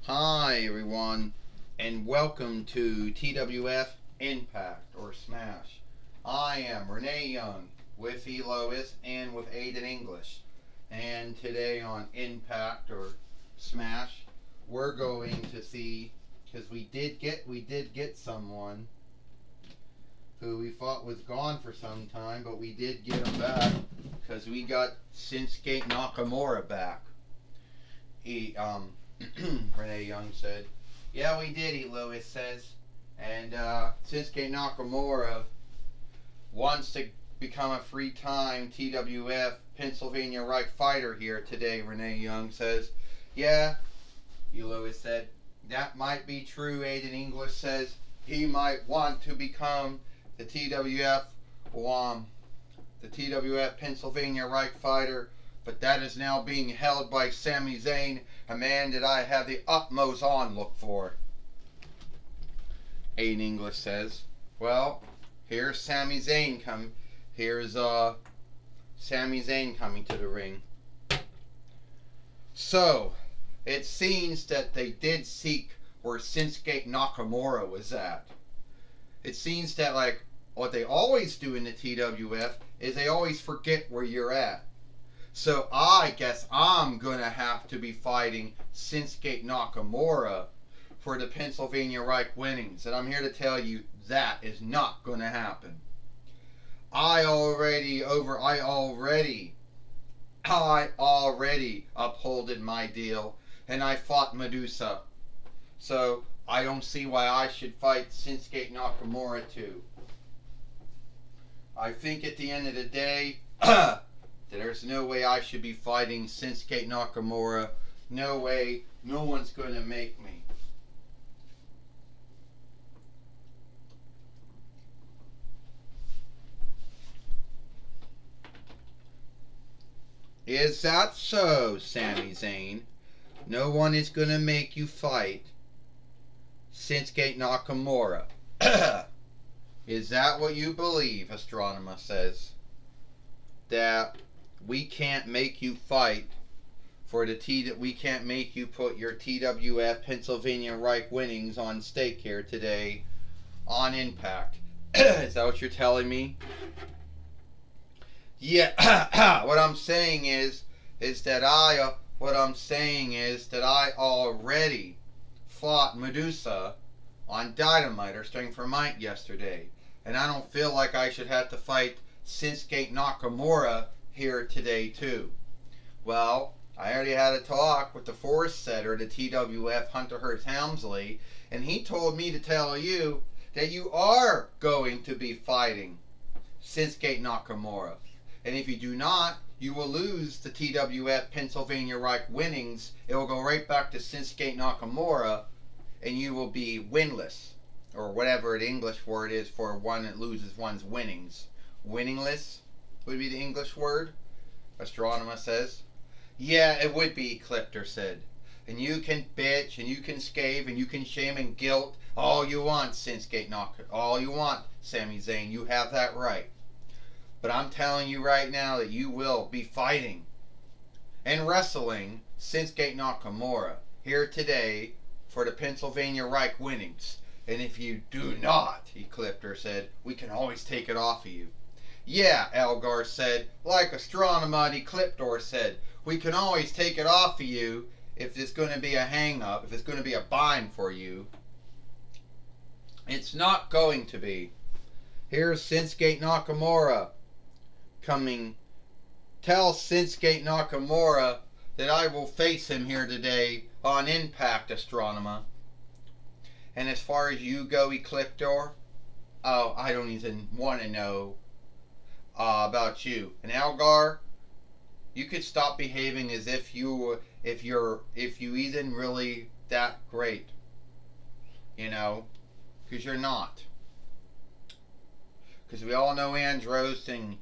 Hi everyone, and welcome to TWF Impact or Smash. I am Renee Young with E. Lois and with Aiden English. And today on Impact or Smash, we're going to see, because we did get someone who we thought was gone for some time, but we did get him back because we got Shinsuke Nakamura back. He Renee Young said, "Yeah, we did," he Lewis says. And Shinsuke Nakamura wants to become a free-time TWF Pennsylvania Reich fighter here today, Renee Young says. "Yeah," he Lewis said. "That might be true," Aiden English says. "He might want to become the TWF Pennsylvania Reich fighter, but that is now being held by Sami Zayn, a man that I have the utmost look for," Aiden English says. Well, here's Sami Zayn coming to the ring. So, it seems that they did seek where Shinsuke Nakamura was at. It seems that, like, what they always do in the TWF is they always forget where you're at. So I guess I'm going to have to be fighting Shinsuke Nakamura for the Pennsylvania Reich winnings. And I'm here to tell you that is not going to happen. I already upholded my deal, and I fought Medusa. So I don't see why I should fight Shinsuke Nakamura too. I think at the end of the day, there's no way I should be fighting Shinsuke Nakamura. No way. No one's going to make me. Is that so, Sami Zayn? No one is going to make you fight Shinsuke Nakamura. Is that what you believe, Astronomer says? That we can't make you fight for that we can't make you put your TWF Pennsylvania Reich winnings on stake here today on Impact. Is that what you're telling me? Yeah. What I'm saying is that I already fought Medusa on Dynamite or Strength for Might yesterday, and I don't feel like I should have to fight Shinsuke Nakamura here today too. Well, I already had a talk with the force setter, the TWF Hunter Hearst Helmsley, and he told me to tell you that you are going to be fighting Shinsuke Nakamura. And if you do not, you will lose the TWF Pennsylvania Reich winnings. It will go right back to Shinsuke Nakamura, and you will be winless, or whatever the English word is for one that loses one's winnings. Winningless would be the English word, Astronomer says. Yeah, it would be, Clifter said. And you can bitch, and you can scave, and you can shame and guilt all you want, Shinsuke Nakamura. All you want, Sami Zayn. You have that right. But I'm telling you right now that you will be fighting and wrestling Shinsuke Nakamura here today for the Pennsylvania Reich winnings. And if you do not, Clifter said, we can always take it off of you. Yeah, Elgar said, like Astronomer Ecliptor said, we can always take it off of you if it's going to be a hang-up, if it's going to be a bind for you. It's not going to be. Here's Shinsuke Nakamura coming. Tell Shinsuke Nakamura that I will face him here today on Impact, Astronomer. And as far as you go, Ecliptor, oh, I don't even want to know about you. And Algar, you could stop behaving as if you isn't really that great, you know, because you're not. Because we all know Andros and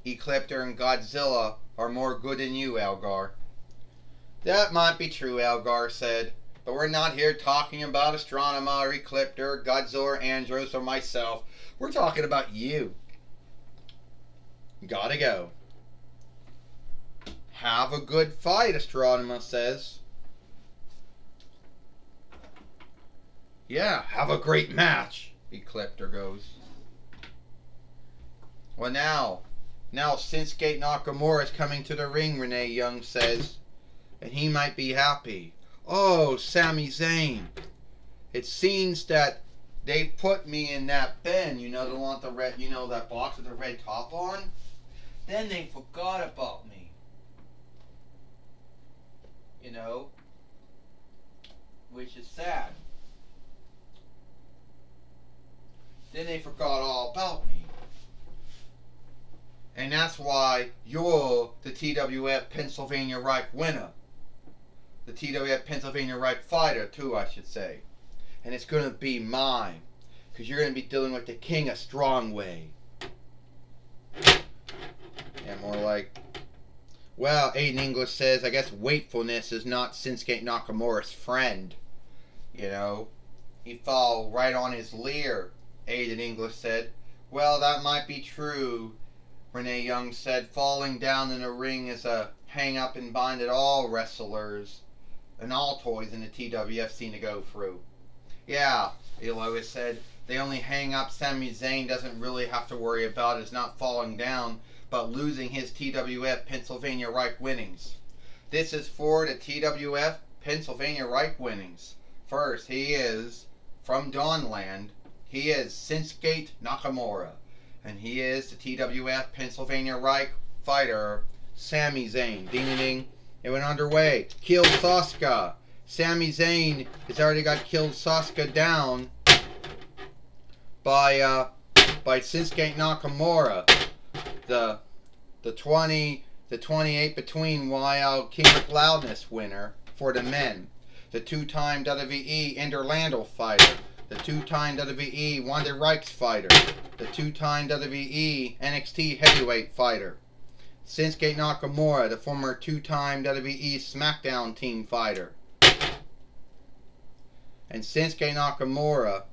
Ecliptor and Godzilla are more good than you, Algar. That might be true, Algar said. But we're not here talking about Astronomer, Ecliptor, Godzilla, Andros, or myself. We're talking about you. Gotta go. Have a good fight, Astronomer says. Yeah, have a great match, Ecliptor goes. Well, now Shinsuke Nakamura is coming to the ring, Renee Young says, and he might be happy. Oh, Sami Zayn. It seems that they put me in that bin, you know, the one with the red, you know, that box with the red top on. Then they forgot about me. You know, which is sad. Then they forgot all about me. And that's why you're the TWF Pennsylvania Reich winner. The TWF Pennsylvania Reich fighter, too, I should say. And it's going to be mine. Because you're going to be dealing with the King of Strongway. And more like, well, Aiden English says, I guess wakefulness is not Shinsuke Nakamura's friend. You know, he fell right on his leer, Aiden English said. Well, that might be true, Renee Young said. Falling down in a ring is a hang up and bind that all wrestlers and all toys in the TWF seem to go through. Yeah, Elois said. The only hang up Sami Zayn doesn't really have to worry about is not falling down, but losing his TWF Pennsylvania Reich winnings. This is for the TWF Pennsylvania Reich winnings. First, he is from Dawnland. He is Shinsuke Nakamura. And he is the TWF Pennsylvania Reich fighter, Sami Zayn. Ding ding ding. It went underway. Killed Sasuke. Sami Zayn has already got killed Sasuke down by Shinsuke Nakamura. The 28 between YL King of Loudness winner for the men. The two-time WWE Interlandal fighter. The two-time WWE Wanda Reichs fighter. The two-time WWE NXT Heavyweight fighter. Shinsuke Nakamura, the former two-time WWE SmackDown team fighter. And Shinsuke Nakamura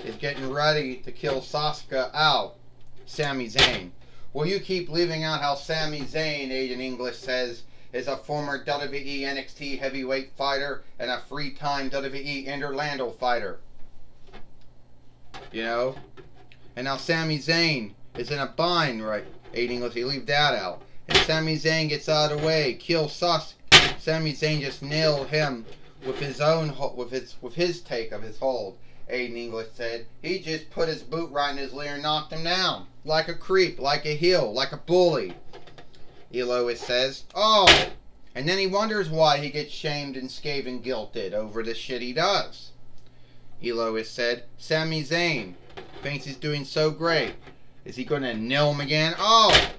is getting ready to kill Sasuke out. Sami Zayn. Well, you keep leaving out how Sami Zayn, Aiden English says, is a former WWE NXT heavyweight fighter and a three-time WWE Interlandal fighter. You know? And now Sami Zayn is in a bind, right? Aiden English, you leave that out. And Sami Zayn gets out of the way, kills Sasuke. Sami Zayn just nailed him with his own, with his take of his hold. Aiden English said. He just put his boot right in his ear and knocked him down. Like a creep, like a heel, like a bully. Elois says. Oh! And then he wonders why he gets shamed and scaven guilted over the shit he does. Elois said. Sami Zayn thinks he's doing so great. Is he going to nail him again? Oh!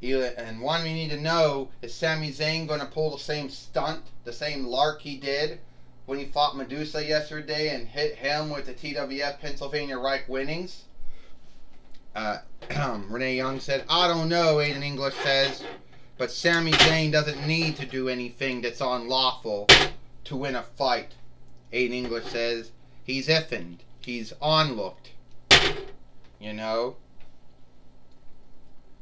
And one we need to know, is Sami Zayn going to pull the same stunt, the same lark he did when he fought Medusa yesterday and hit him with the TWF Pennsylvania Reich winnings? Renee Young said, I don't know, Aiden English says, but Sami Zayn doesn't need to do anything that's unlawful to win a fight. Aiden English says, he's iffened. He's onlooked. You know?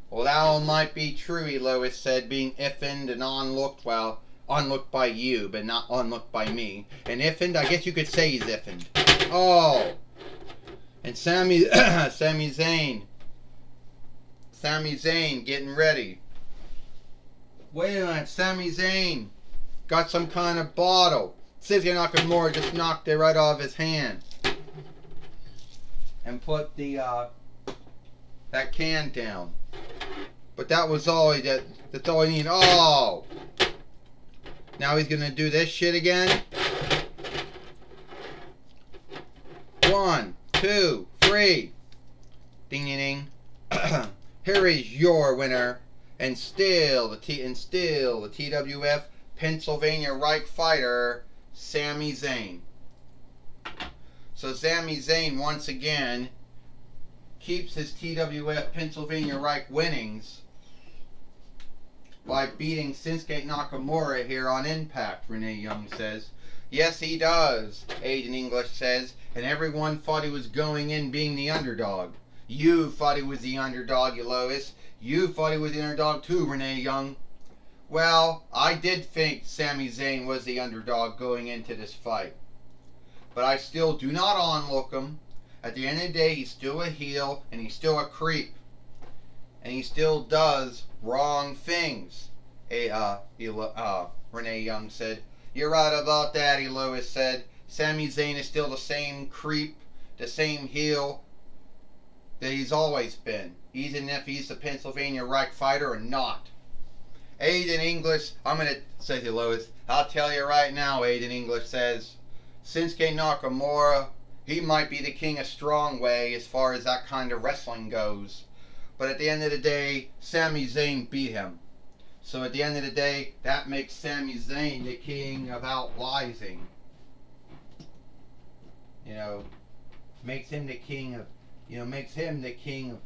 Well, that all might be true, Elois said, being iffened and onlooked, well, onlooked by you, but not onlooked by me. And iffened, I guess you could say he's iffened. Oh! And Sami Zayn getting ready. Wait a minute, Sami Zayn got some kind of bottle. Shinsuke Nakamura just knocked it right off his hand. And put the, that can down. But that was all that's all he needed. Oh! Now he's gonna do this shit again? 1, 2, 3. Ding ding ding. Here is your winner, and still the TWF Pennsylvania Reich fighter, Sami Zayn. So Sami Zayn once again keeps his TWF Pennsylvania Reich winnings by beating Shinsuke Nakamura here on Impact, Renee Young says. Yes, he does, Aiden English says, and everyone thought he was going in being the underdog. You thought he was the underdog, Elois. You thought he was the underdog too, Renee Young. Well, I did think Sami Zayn was the underdog going into this fight. but I still do not onlook him. At the end of the day, he's still a heel, and he's still a creep. And he still does wrong things. Renee Young said. You're right about that, Lois said. Sami Zayn is still the same creep, the same heel that he's always been, even if he's the Pennsylvania Reich fighter or not. Aiden English, I'm going to say to Lois, I'll tell you right now, Aiden English says, Shinsuke Nakamura, he might be the king of Strongway as far as that kind of wrestling goes. But at the end of the day, Sami Zayn beat him. So at the end of the day, that makes Sami Zayn the king of outwising. You know, makes him the king of, makes him the king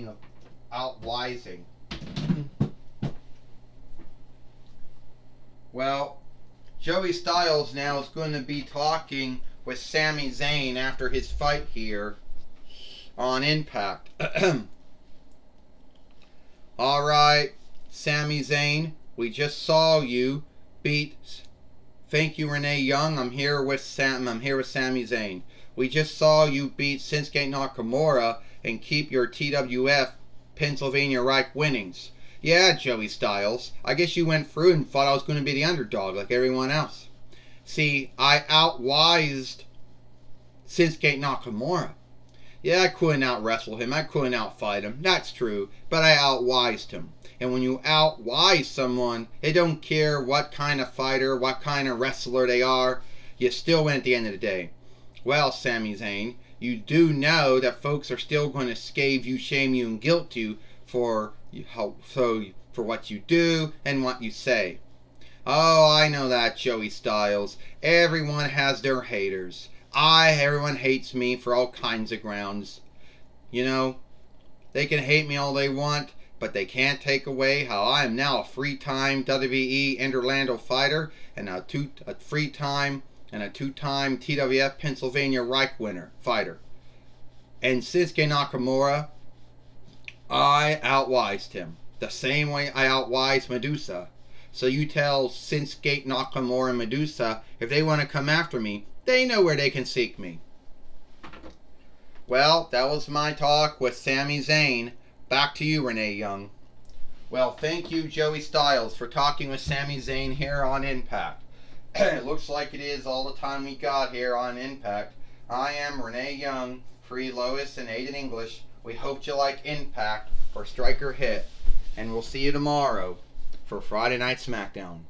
of outwising. Well, Joey Styles now is going to be talking with Sami Zayn after his fight here on Impact. Alright, Sami Zayn, we just saw you beat... Thank you, Renee Young. I'm here with Sami Zayn. We just saw you beat Shinsuke Nakamura and keep your TWF Pennsylvania Reich winnings. Yeah, Joey Styles. I guess you went through and thought I was going to be the underdog like everyone else. See, I outwised Shinsuke Nakamura. Yeah, I couldn't out-wrestle him. I couldn't out-fight him. That's true. But I outwised him. And when you outwise someone, they don't care what kind of fighter, what kind of wrestler they are. You still win at the end of the day. Well, Sami Zayn, you do know that folks are still going to scathe you, shame you, and guilt you for what you do and what you say. Oh, I know that, Joey Styles. Everyone has their haters. Everyone hates me for all kinds of grounds. You know, they can hate me all they want, but they can't take away how I am now a three-time WWE Interlando fighter and a two-time TWF Pennsylvania Reich fighter. And Shinsuke Nakamura, I outwised him the same way I outwised Medusa. So you tell Shinsuke Nakamura and Medusa, if they want to come after me, they know where they can seek me. Well, that was my talk with Sami Zayn. Back to you, Renee Young. Well, thank you, Joey Styles, for talking with Sami Zayn here on Impact. It looks like it is all the time we got here on Impact. I am Renee Young, Free Lois and Aiden English. We hope you like Impact for Striker Hit, and we'll see you tomorrow for Friday Night SmackDown.